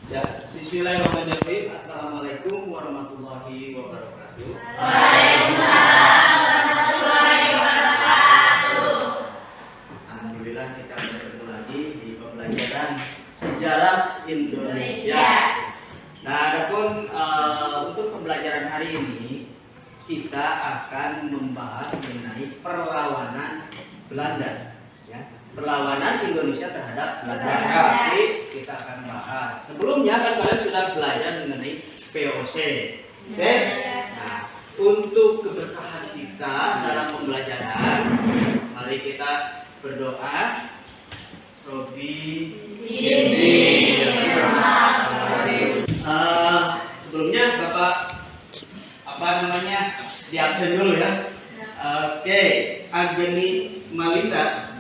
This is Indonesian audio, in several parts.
Ya, Bismillahirrahmanirrahim. Assalamualaikum warahmatullahi wabarakatuh. Waalaikumsalam warahmatullahi wabarakatuh. Alhamdulillah kita bertemu lagi di pembelajaran sejarah Indonesia. Nah, adapun untuk pembelajaran hari ini kita akan membahas mengenai perlawanan Belanda. Ya, perlawanan Indonesia terhadap Belanda. Jadi kita akan bahas. Sebelumnya kan kalian sudah belajar mengenai VOC. Oke? Nah, untuk keberkahan kita dalam pembelajaran, mari kita berdoa. Robi sebelumnya Bapak di absen dulu ya. Oke, Agni Malita,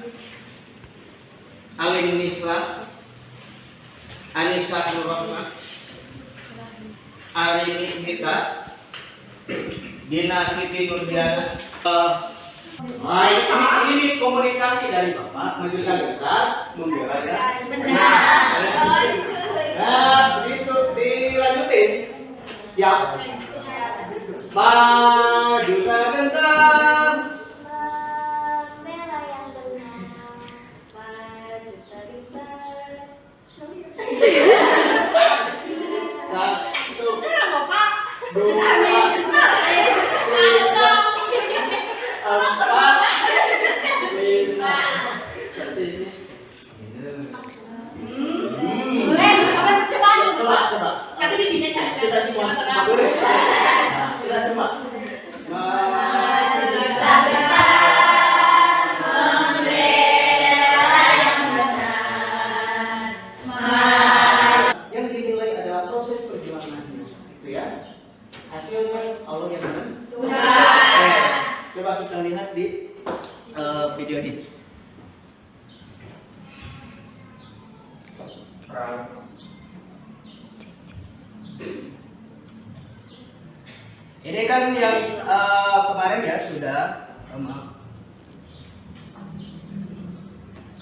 Aling Nihla, Anissa Nurrahma, Arini Mita, Dina Siti Nurdiana. Ini miskomunikasi dari Bapak, majukan dekat, membela ya. Benar. Nah, begitu dilanjutin. Siap. Maju genggam. Merah yang benar, maju terlibat. Satu, Bapak. dua, tiga, empat, lima. Seperti ini. Coba. Tapi didinya cantik. Kita semua boleh. Nah, kita semua. Yang dinilai adalah proses perjuangan itu ya. Hasilnya Allah yang benar. Coba kita lihat di video ini. Ini kan yang kemarin ya sudah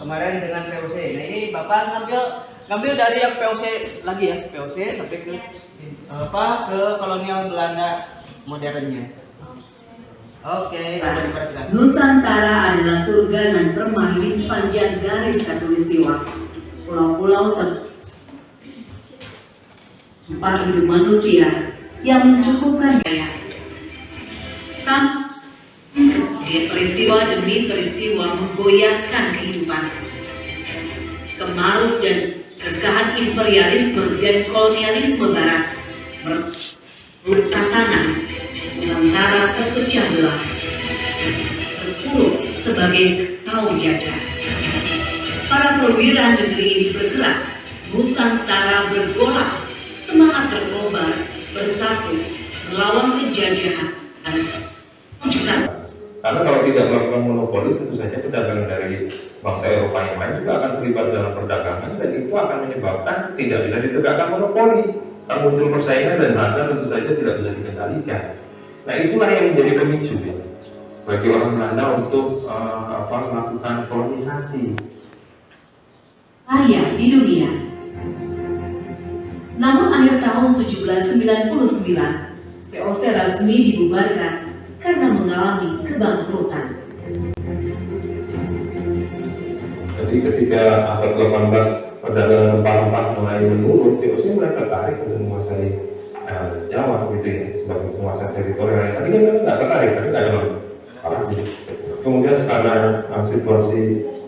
kemarin dengan POC. Nah ini Bapak ngambil dari yang POC lagi ya, POC sampai ke ke kolonial Belanda modernnya. Oke, coba diperhatikan. Nusantara adalah surga dan permai di sepanjang garis khatulistiwa. Pulau-pulau tempat hidup manusia yang mencukupkan daya. Sampai peristiwa demi peristiwa menggoyahkan kehidupan. Kemaruk dan kesusahan imperialisme dan kolonialisme barat merusak tanah. Nusantara terpecah belah, terpuruk sebagai kaum jajah. Para perwira negeri ini bergerak, Nusantara bergolak, semangat berkobar, bersatu, melawan penjajahan dan menunjukkan. Karena kalau tidak melakukan monopoli, tentu saja pedagang dari bangsa Eropa yang lain juga akan terlibat dalam perdagangan dan itu akan menyebabkan tidak bisa ditegakkan monopoli. Akan muncul persaingan dan harga tentu saja tidak bisa dikendalikan. Nah itulah yang menjadi pemicu ya, bagi orang Belanda untuk melakukan kolonisasi. Karya di dunia. Namun akhir tahun 1799, VOC resmi dibubarkan karena mengalami kebangkrutan. Jadi ketika abad 18 perdagangan rempah-rempah mulai menurun, VOC mulai tertarik untuk menguasai Jawa gitu ya, sebagai penguasa teritorial. Tadi kan nggak tertarik, tapi nggak ada masalah. Kemudian karena situasi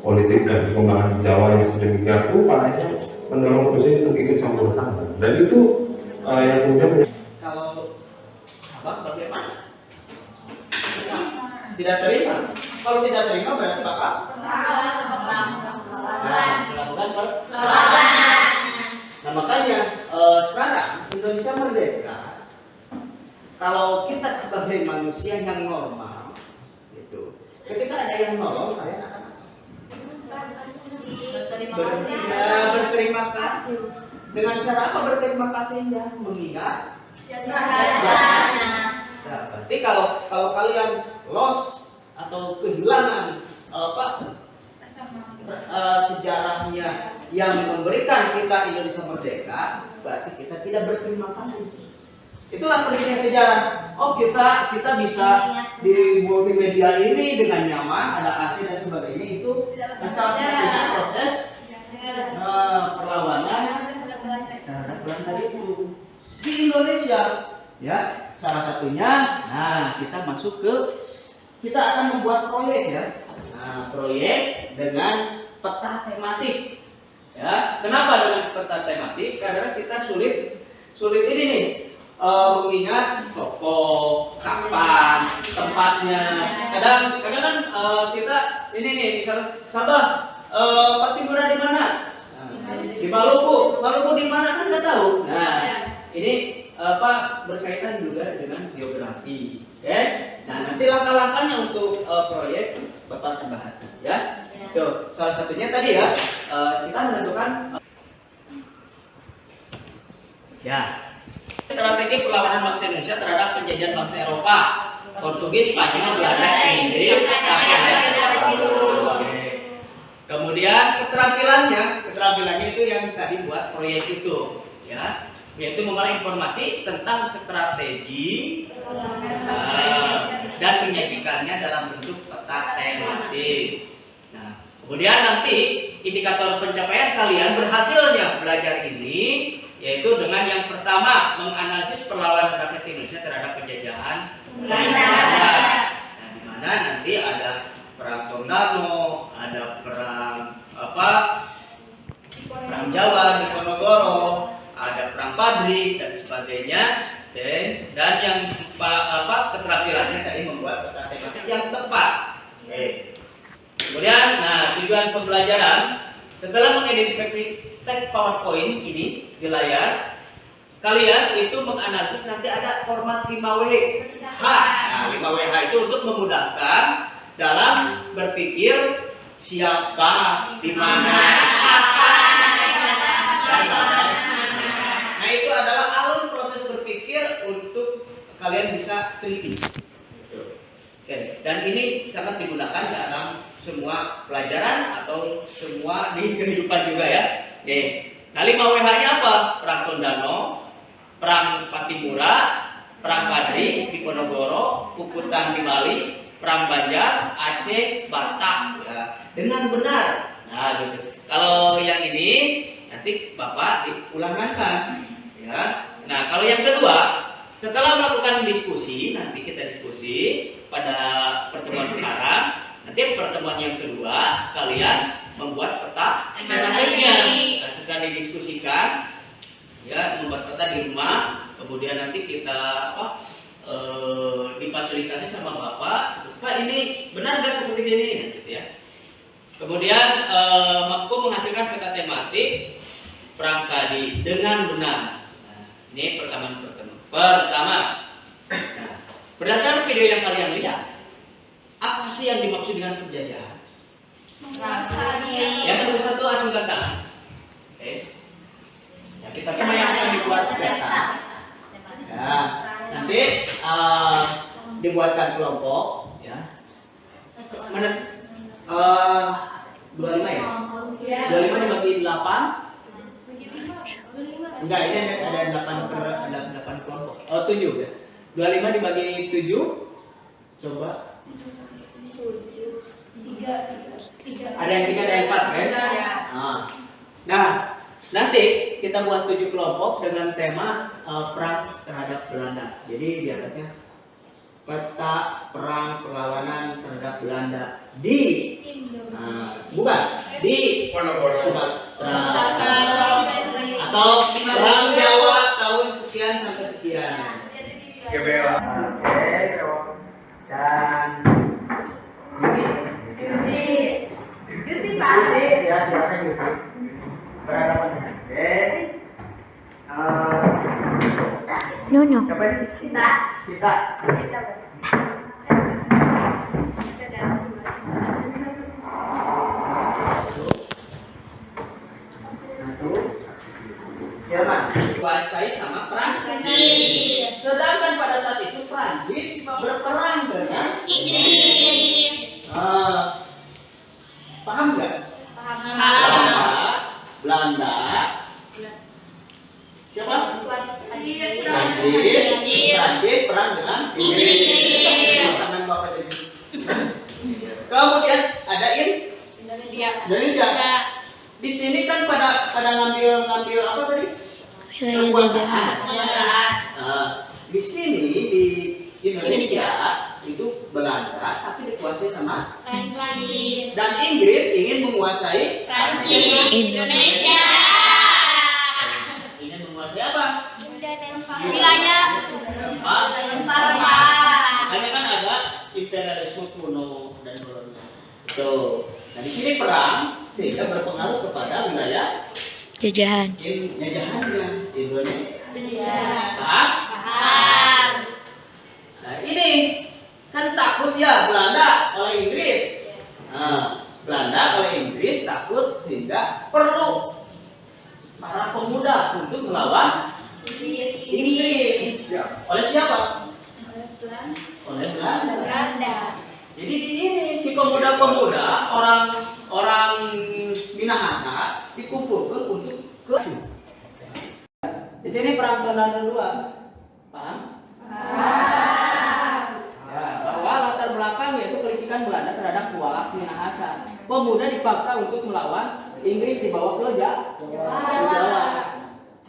politik dan perkembangan Jawa yang sedemikian rupa, akhirnya mendorong VOC untuk ikut campur tangan. Dan itu yang kemudian Kalau Bapak bagaimana? Tidak terima. Kalau tidak terima berarti Bapak melakukan perlawanan. Nah makanya sekarang Indonesia merdeka. Kalau kita sebagai manusia yang normal, gitu, ketika ada yang nolong, saya akan berterima kasih. Dengan cara apa berterima kasihnya? Mengingat jasanya. Nah, berarti kalau kalian lost atau kehilangan sejarahnya yang memberikan kita Indonesia merdeka, berarti kita tidak berterima kasih. Itulah pentingnya sejarah. Oh, kita bisa di multimedia ini dengan nyaman, ada AC dan sebagainya. Itu salah satunya proses perlawanan terhadap Belanda itu di Indonesia. Ya, salah satunya. Nah, kita akan membuat proyek ya. Nah, proyek dengan peta tematik. Ya, kenapa dengan peta tematik? Karena kita sulit ini nih. Mengingat tokoh, kapan, tempatnya. Kadang kan kita ini nih, misal Sabah, Patimura di mana? Di Maluku di mana kan nggak tahu. Nah, ini berkaitan juga dengan geografi. Nah, nanti langkah-langkahnya untuk proyek Bapak akan bahas ya. Tuh, salah satunya tadi ya, kita menentukan ya. Strategi perlawanan bangsa Indonesia terhadap penjajahan bangsa Eropa, Portugis, Spanyol, Belanda, Inggris, kemudian keterampilannya itu yang tadi buat proyek itu, ya, yaitu memperoleh informasi tentang strategi dan menyajikannya dalam bentuk peta tematik. Nah, kemudian nanti indikator pencapaian kalian berhasilnya belajar ini, yaitu dengan yang pertama menganalisis perlawanan rakyat Indonesia terhadap penjajahan Belanda. Nah, di mana nanti ada perang Tondano, ada perang Jawa di Ponorogo, ada perang Padri dan sebagainya. Dan yang keterampilannya tadi membuat peta tematik yang tepat. Kemudian, tujuan pembelajaran setelah mengidentifikasi teks PowerPoint ini di layar, kalian itu menganalisis nanti ada format 5WH. Nah, 5WH itu untuk memudahkan dalam berpikir siapa, di mana, apa, dan bagaimana. Nah, itu adalah alur proses berpikir untuk kalian bisa teliti. Oke. Dan ini sangat digunakan dalam semua pelajaran atau semua di kehidupan juga ya. Oke. Nah, 5WH-nya apa? Perang Tondano, perang Patimura, perang Padri di Ponorogo, Puputan di Bali, perang Banjar, Aceh, Batak ya. Dengan benar. Nah, gitu. Kalau yang ini nanti Bapak diulangkan ya. Nah, kalau yang kedua, setelah melakukan diskusi, nanti kita diskusi pada pertemuan sekarang. Nanti pertemuan yang kedua, kalian membuat peta tematiknya. Setelah didiskusikan, ya, membuat peta di rumah. Kemudian nanti kita difasilitasi sama Bapak. Pak, ini benar nggak seperti ini? Gitu ya. Kemudian mampu menghasilkan peta tematik perang tadi dengan benar. Nah, ini pertama. Nah, berdasarkan video yang kalian lihat, apa sih yang dimaksud dengan penjajahan? Ya, satu-satu acungkan tangan. Oke. Ya, kita yang akan dibuat peta. Ya, nanti dibuatkan kelompok. Ya. 25 ya? 25 dibagi 8. Enggak, ini ada 8 kelompok. 7 ya. 25 dibagi 7. Coba. 3. Ada yang 3, ada yang 4 kan? Nah, nanti kita buat 7 kelompok dengan tema perang terhadap Belanda. Jadi di atasnya peta perang perlawanan terhadap Belanda di bukan di Sumatera atau perang Jawa tahun sekian sampai sekian. GBL. Dan Yusi pasti ya, silakan Yusi. Berhadapan dengan Nyonya. siapa ini? Kita. Jerman dikuasai sama Prancis. Sedangkan pada saat itu Prancis berperang dengan Inggris. Paham nggak? Prancis perang dengan Inggris. Tangan Bapak jadi. Kemudian ada Indonesia. Di sini kan pada ngambil apa tadi? Kekuasaan. Nah, di sini di Indonesia itu Belanda tapi dikuasai sama Prancis. dan Inggris ingin menguasai Prancis. Indonesia. ingin menguasai apa? Wilayah. Makanya kan ada imperialisme kuno dan kolonial. Itu. Nah di sini perang sehingga berpengaruh kepada wilayah Jajahan. jajahannya Indonesia. Paham? Nah ini kan takut ya Belanda oleh Inggris. Nah, Belanda oleh Inggris takut sehingga perlu para pemuda untuk melawan Inggris. Ya. Oleh siapa? Oleh Belanda. Jadi di ini si pemuda-pemuda orang Minahasa dikumpulkan untuk ke. Di sini perang Tondano II. Paham? Ya, bahwa latar belakang yaitu kelicikan Belanda terhadap Puak Minahasa. Pemuda dipaksa untuk melawan Inggris dibawa ke Jawa.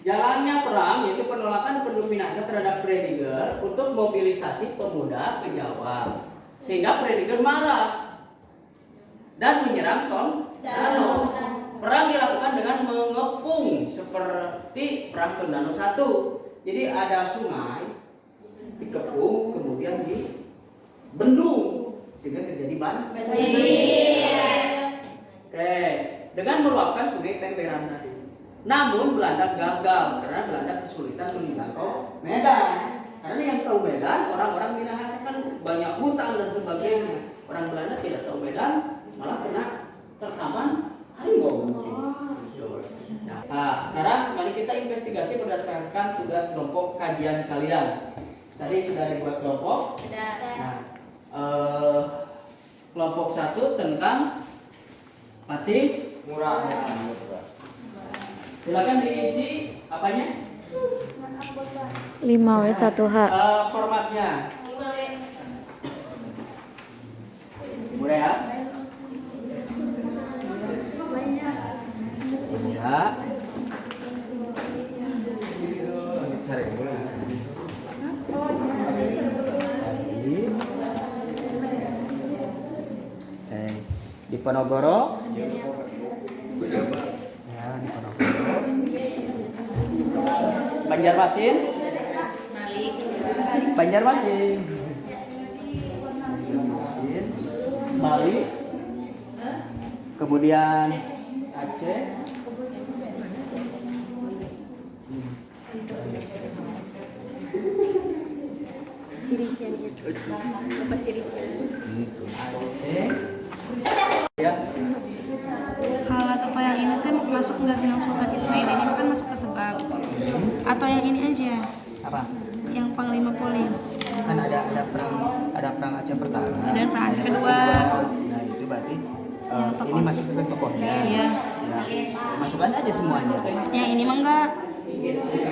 Jalannya perang yaitu penolakan penduduk Minahasa terhadap Prediger untuk mobilisasi pemuda ke Jawa. Sehingga Prediger marah dan menyerang Tondano. Perang dilakukan dengan mengepung seperti perang Tondano I. Jadi ada sungai dikepung kemudian dibendung sehingga terjadi banjir. Oke, dengan meluapkan sungai Temberan tadi. Namun Belanda gagal karena Belanda kesulitan menjangkau Medan. Karena yang tahu Medan orang-orang Minahasa kan banyak hutan dan sebagainya. Orang Belanda tidak tahu Medan, malah kena terkaman harimau. Nah, sekarang mari kita investigasi berdasarkan tugas kelompok kajian kalian. Tadi sudah dibuat kelompok. Nah, kelompok 1 tentang mati murah. Silakan diisi apanya? 5W1H. Formatnya. Boleh ya? Ya. Cari boleh. Di Ponorogo. Ya, di Ponorogo. Banjarmasin. Banjarmasin. Bali. Kemudian Aceh. Sirisian itu. Apa sirisian? Ya. Kalau toko yang ini tuh masuk nggak yang Sultan Ismail ini kan masuk ke sebab atau yang ini aja Apa? yang Panglima Polim Kan ada perang Aceh pertama. dan perang Aceh kedua. Nah, itu berarti tokoh. ini masuk ke tokohnya. Iya. Nah, masukkan aja semuanya. Yang ini mah enggak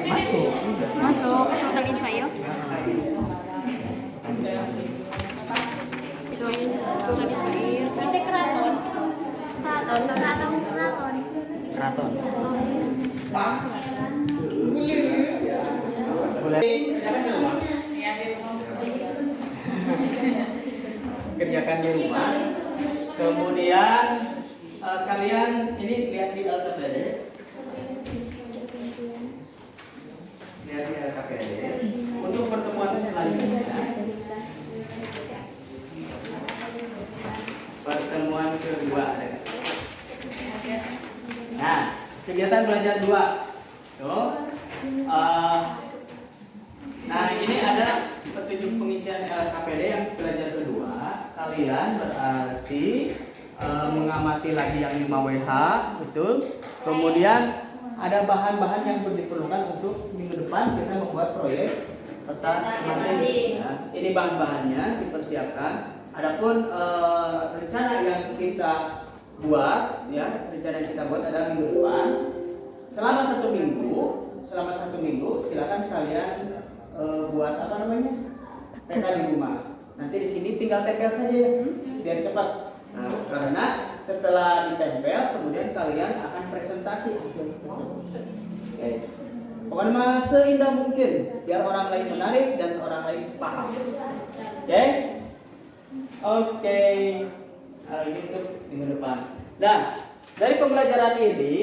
Masuk. masuk Sultan Ismail. Sultan Ismail. Ini keraton. Keraton. Boleh. Kerjakan di rumah. Kemudian kalian ini lihat di LKPD. Lihat di LKPD. Untuk pertemuan selanjutnya. Pertemuan kedua. Nah, kegiatan belajar 2. Tuh. Nah, ini ada petunjuk pengisian KPD yang belajar kedua. Kalian berarti mengamati lagi yang 5WH, betul. Kemudian ada bahan-bahan yang diperlukan untuk minggu depan kita membuat proyek peta materi. Nah, ini bahan-bahannya dipersiapkan. Adapun rencana yang kita buat, ya rencana yang kita buat adalah minggu depan. Selama 1 minggu selama 1 minggu silakan kalian buat apa namanya peta di rumah. Nanti di sini tinggal tempel saja ya, biar cepat. Nah, karena setelah ditempel kemudian kalian akan presentasi hasil tersebut. Oke. Pokoknya mah seindah mungkin biar orang lain menarik dan orang lain paham. Oke? Oke. Ini tuh minggu depan. Nah, dari pembelajaran ini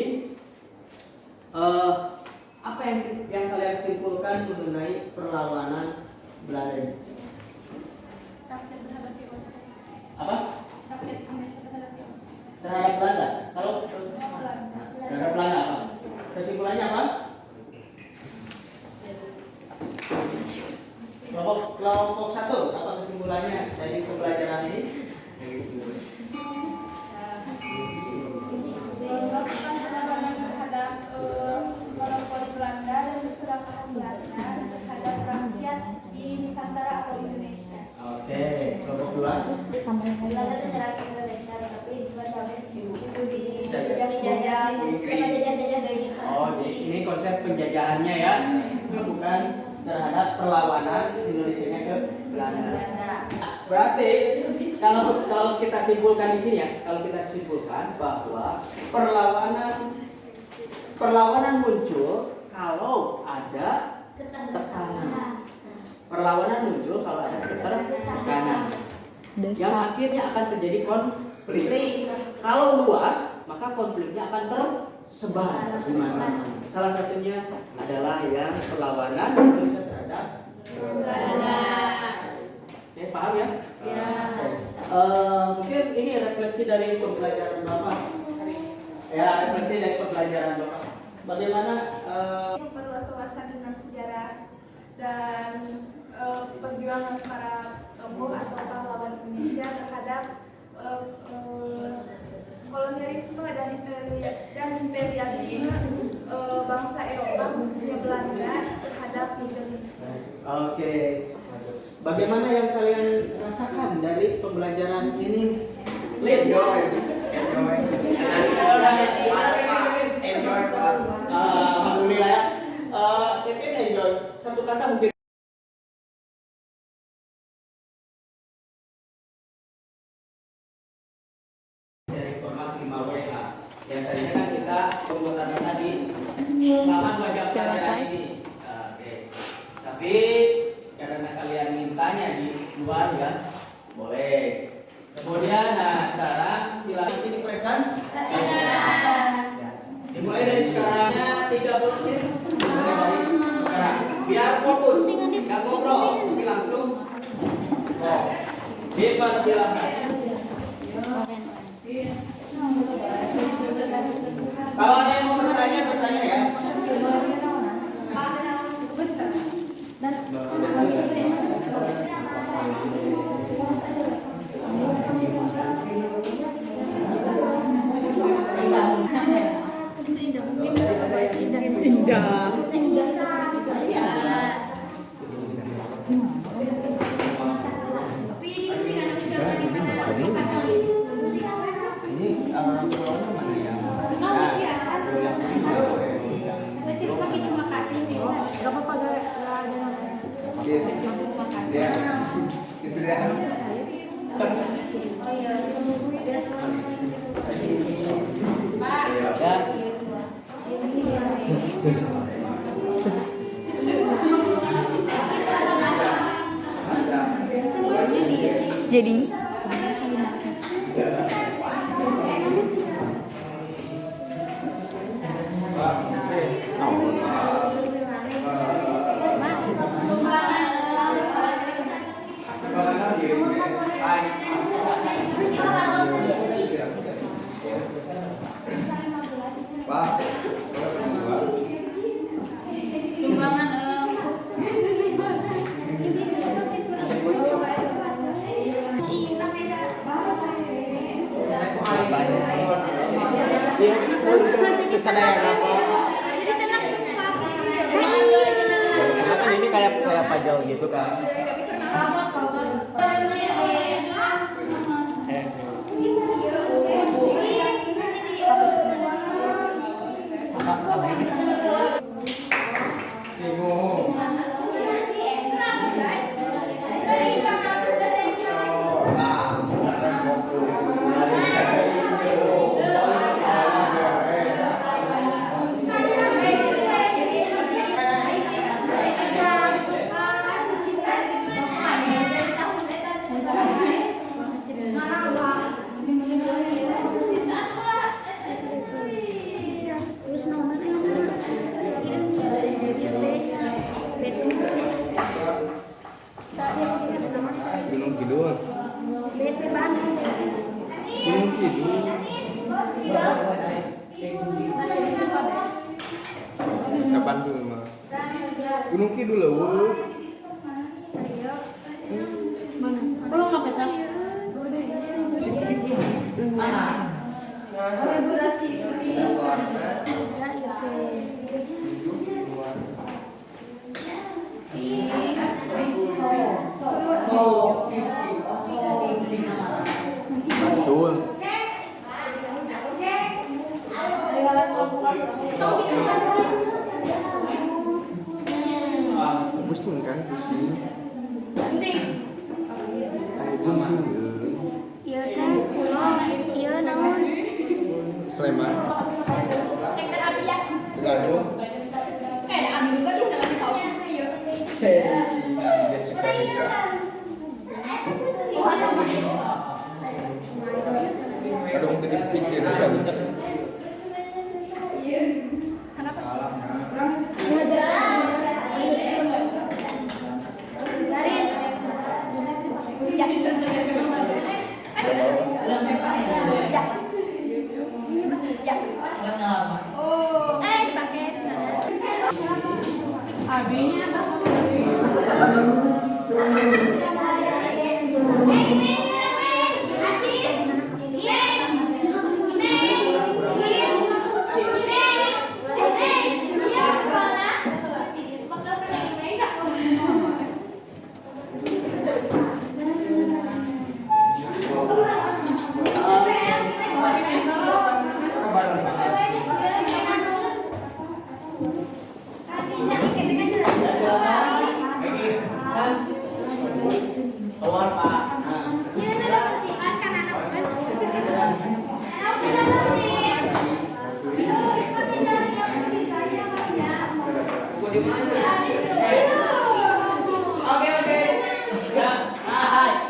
apa yang kalian simpulkan mengenai perlawanan Belanda ini? Apa? Terhadap Belanda. Kalau terhadap Belanda apa? Kesimpulannya apa? Kelompok 1 apa kesimpulannya dari pembelajaran ini? Melakukan perlawanan terhadap monopoli Belanda dan keserakahan Belanda terhadap rakyat di Nusantara atau Indonesia. Oke, kelompok 2. Belanda secara Indonesia, tapi juga sampai itu dijajah dari Oh, ini konsep penjajahannya ya, bukan terhadap perlawanan Indonesia ke Belanda. Berarti kalau kita simpulkan di sini ya, kalau kita simpulkan bahwa perlawanan muncul kalau ada tekanan. Perlawanan muncul kalau ada ketertekanan. Yang akhirnya akan terjadi konflik. Kalau luas, maka konfliknya akan tersebar di mana-mana. Salah satunya adalah yang perlawanan Indonesia terhadap Belanda. Oke, paham ya? Ya. Mungkin ini refleksi dari pembelajaran Bapak. Ya, refleksi dari pembelajaran Bapak. Bagaimana Memperluas wawasan tentang sejarah dan perjuangan para tokoh atau pahlawan Indonesia terhadap kolonialisme dan imperialisme bangsa Eropa khususnya Belanda terhadap Indonesia. Oke. Bagaimana yang kalian rasakan dari pembelajaran ini? Enjoy. Alhamdulillah ya. Kevin enjoy. Satu kata mungkin. Dari format 5WH. Yang tadinya kan kita pembuatan tadi selama 2 jam pelajaran ini. Oke. Tapi karena kalian mintanya di luar ya, boleh. Kemudian, nah sekarang silakan ini presan. Dimulai dari sekarangnya 30 menit. Mulai dari sekarang. Biar fokus, nggak ngobrol, tapi langsung. Dipersilakan. Kalau ada yang mau bertanya, bertanya ya. Ini orang pulau mana ya? Jadi Kan ini kayak pajal gitu kan. Kapan dulu mah? Gunung Kidul lah, Mana? Kalau nggak petak? Betul. Pusing kan, pusing. Iya teh, pulau, iya naon? Sleman. Tegaluh. Jessica juga. Aduh, mungkin dipikir kan.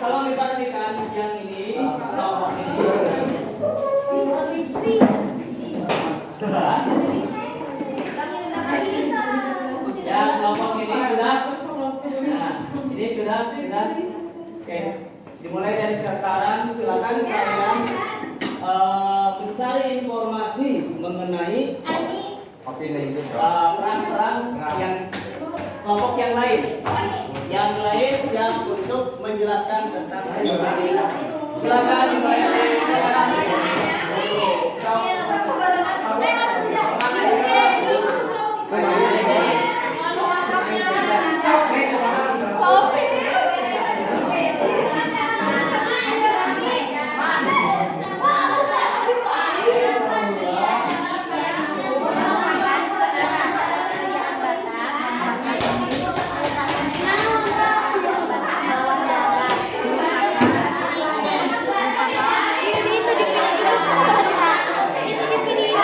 Kalau diperhatikan yang ini, kelompok ini. Ya, kelompok ini sudah. Nah, ini sudah. Oke, dimulai dari sekarang. Silakan kalian mencari informasi mengenai peran-peran yang kelompok yang lain. Yang lain yang untuk menjelaskan tentang demokrasi. Silakan Itu di video.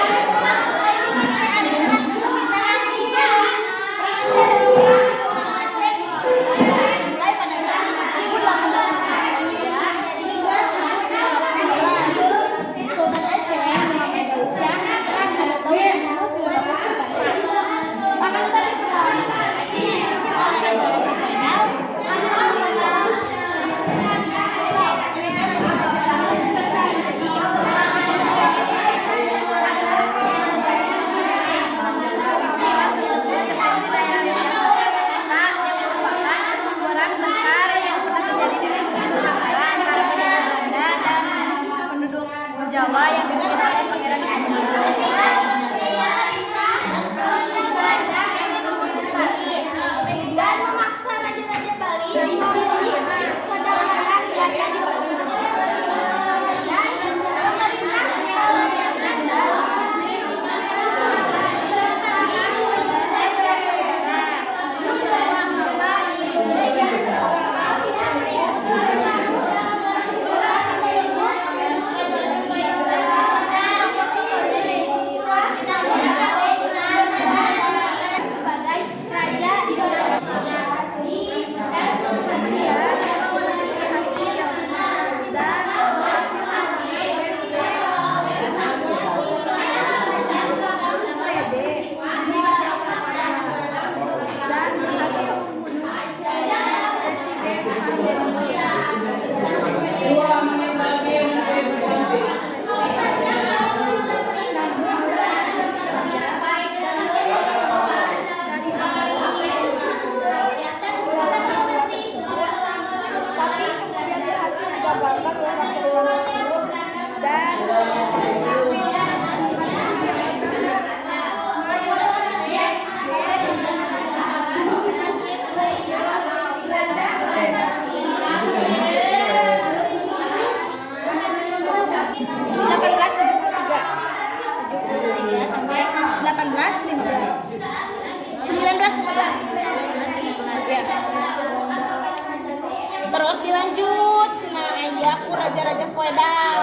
Raja Feodal.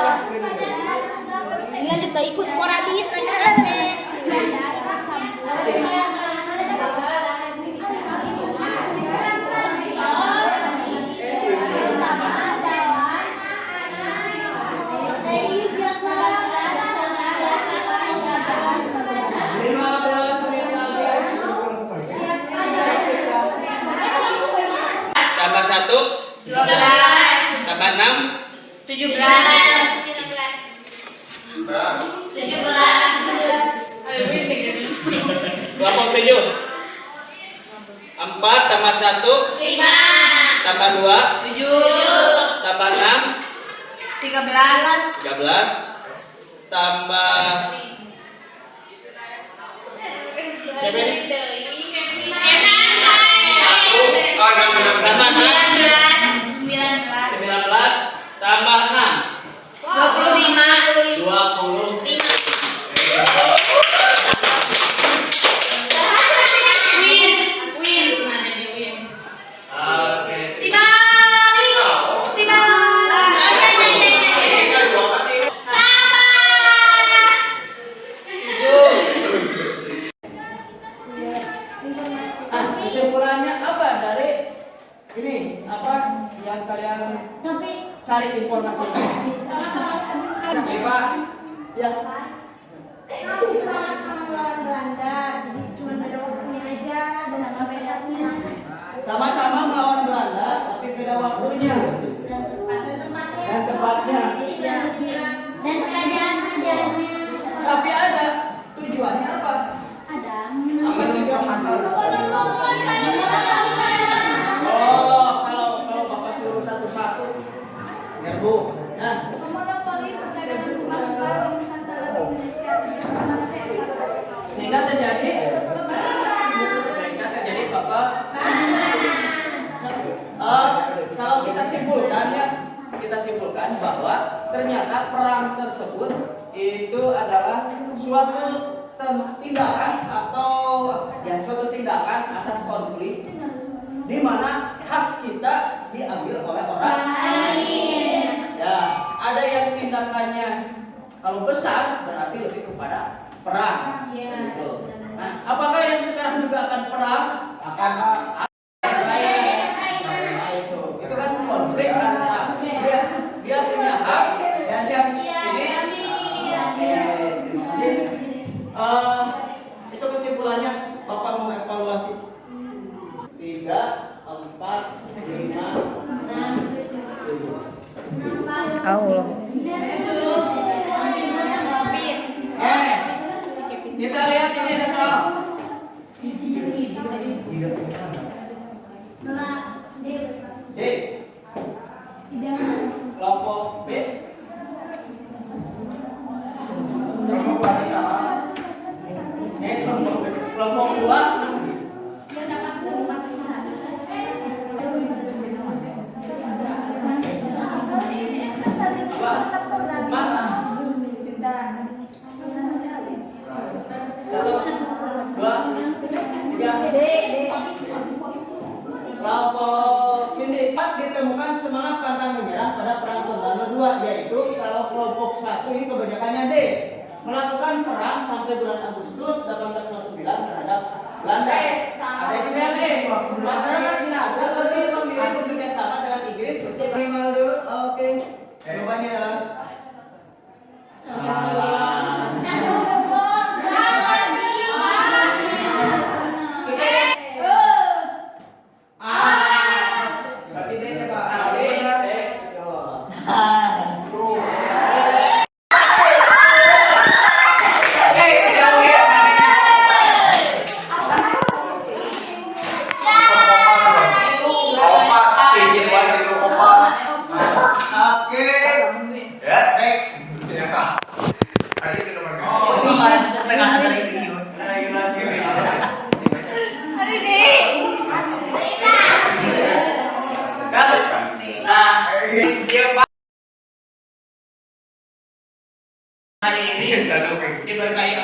Dilanjut dari ikus sporadis Aceh. Tambah 1 12. tambah 6 17. 17. kelompok 7 4 tambah 1 5. tambah 2 7. tambah 6 13. 13 tambah siapa ini? 1 tambah 6 19 tambah 6 25. 20 Win. oke kesimpulannya apa dari ini apa yang kalian cari informasinya? Ya, Pak. Ya. Sama-sama melawan Belanda, jadi cuma beda waktunya aja dan sama bedanya. Sama-sama melawan Belanda, tapi beda waktunya Dan tempatnya. dan tempatnya. Dan kerajaan-kerajaannya. Tapi ada tujuannya apa? Ada. Apa tujuannya? Oh, kalau Bapak suruh satu-satu, ya Bu. Nah, Memonopoli perdagangan dilakukan di Nusantara Indonesia sehingga terjadi Bapak. Kalau kita simpulkan bahwa ternyata perang tersebut itu adalah suatu tindakan atau ya suatu tindakan atas konflik di mana hak kita diambil oleh orang lain. Ya, ada yang tindakannya kalau besar berarti lebih kepada perang. Gitu. Nah, apakah yang sekarang juga akan perang? Akan itu kan konflik antara dia punya hak dan yang ini. Itu kesimpulannya. Bapak mau evaluasi 3, 4, 5, 6, 7. Allah. Kita lihat ini ada soal. D. Kelompok B. Kelompok berapa sama? Kelompok B. Kelompok 2. Kelompok sindikat ditemukan semangat pantang menyerah pada perang Tondano II, yaitu kalau kelompok 1 ini kebanyakannya D, melakukan perang sampai bulan Agustus 1809 terhadap Belanda. Ada juga yang D, masyarakat Minahasa lebih memilih bekerja sama dengan Inggris untuk minimal dulu. Oke, jawabannya adalah hari ini diberkahi